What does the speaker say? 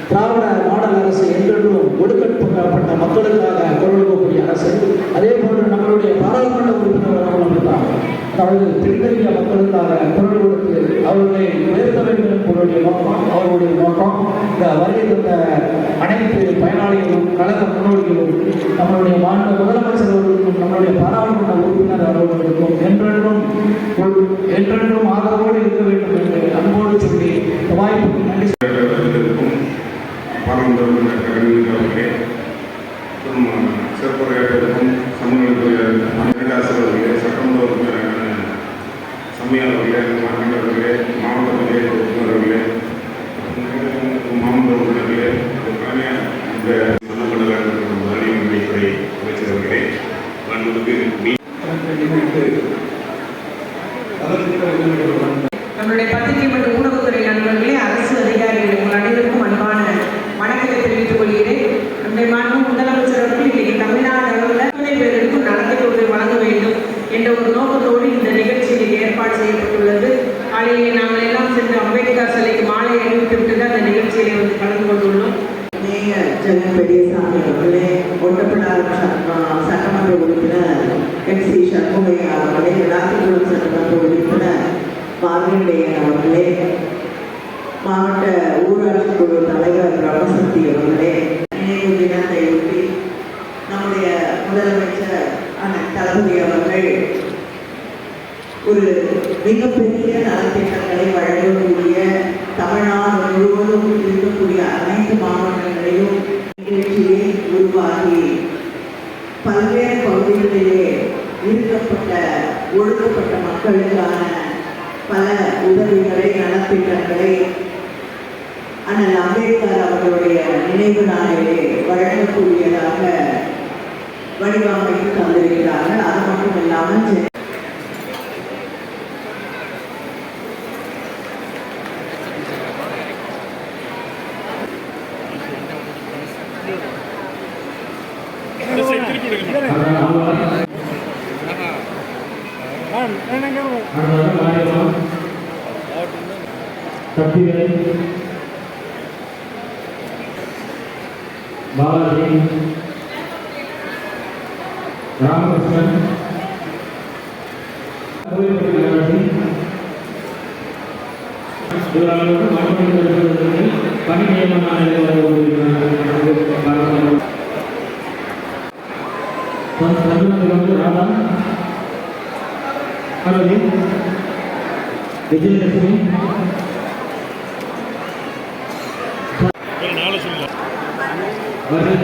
திராவிட model அரசு என்றென்றும் ஒடுக்கப்பட்ட மக்களுக்காக குரல் கொடுக்கக்கூடிய அரசு. அதே போன்று நம்மளுடைய பாராளுமன்ற உறுப்பினர்கள் தான், அதாவது தென்னிந்திய மக்களுக்காக குரல் கொடுத்து அவர்களை உயர்த்த வேண்டும் என்பவருடைய நோக்கம், அவர்களுடைய நோக்கம். இந்த வருகை தந்த அனைத்து பயனாளிகளும் கழக முன்னோடிகளும் நம்மளுடைய மாநில முதலமைச்சர் அவர்களுக்கும் நம்மளுடைய பாராளுமன்ற உறுப்பினர் அவர்களுக்கும் என்றென்றும் ஆதரவோடு இருக்க வேண்டும் என்று அன்போடு சொல்லி வாய்ப்புக்கு நன்றி. பாராளுமன்ற உறுப்பினர் அவர்களே, சிறப்புரையாளர்களுக்கும் சமூகத்துறை அவர்களே, சட்டமன்ற உறுப்பினரான சம்மையார் அவர்களே, மாவட்டங்களே, மாவட்ட உறுப்பினர்களே, மாவட்ட உறுப்பினர்களே, இந்த துறை அமைச்சர் அவர்களே, நம்மளுடைய பத்திரிகை மற்றும் ஊடகத்துறை நண்பர்களே, அரசு அதிகாரிகள் உங்கள் அனைவருக்கும் அன்பான வணக்கத்தை தெரிவித்துக் கொள்கிறேன். நம்முடைய மாண்பு முதலமைச்சர் அவர்கள் இன்றைக்கு தமிழ்நாடு அளவில் அத்தனை பேருக்கும் நலத்திட்டத்தை வழங்க வேண்டும் என்ற ஒரு நோக்கத்தோடு இந்த நிகழ்ச்சியில் ஏற்பாடு செய்யப்பட்டுள்ளது. காலையிலே நாங்கள் எல்லாம் சென்று அம்பேத்கர் சிலைக்கு மாலை அணிவித்துவிட்டு தான் அந்த நிகழ்ச்சியிலே வந்து கலந்து கொண்டுள்ளோம். ஜெகன் பெரியசாமி அவர்களே, ஒட்டப்படாத சட்டமன்ற உறுப்பினர் MC சண்முகையா அவர்களே, ராசிகுளம் சட்டமன்ற உறுப்பினர் மார்கண்டேயன் அவர்களே, மாவட்ட ஊராட்சி குழு தலைவர் பிரபசக்தி அவர்களே, நினைவு தினத்தை ஒட்டி நம்முடைய முதலமைச்சர் தளபதி அவர்கள் ஒரு மிகப்பெரிய நலத்திட்டங்களை வழங்கக்கூடிய தமிழ்நாடு முழுவதும் இருக்கக்கூடிய அனைத்து மாவட்டங்களிலும் நிகழ்ச்சியை உருவாகி பல்வேறு பகுதிகளிலே இருக்கப்பட்ட ஒடுக்கப்பட்ட மக்களுக்கான பல உதவிகளை நலத்திட்டங்களை அண்ணல் அம்பேத்கர் அவர்களுடைய நினைவு நாளிலே வழங்கக்கூடியதாக வடிவமைத்து தந்திருக்கிறார்கள். அது மட்டும் இல்லாமல் பாலாஜி, ராமகிருஷ்ணன், பணி நியமன ராதா, அரவிந்த், விஜயலட்சுமி, வருகை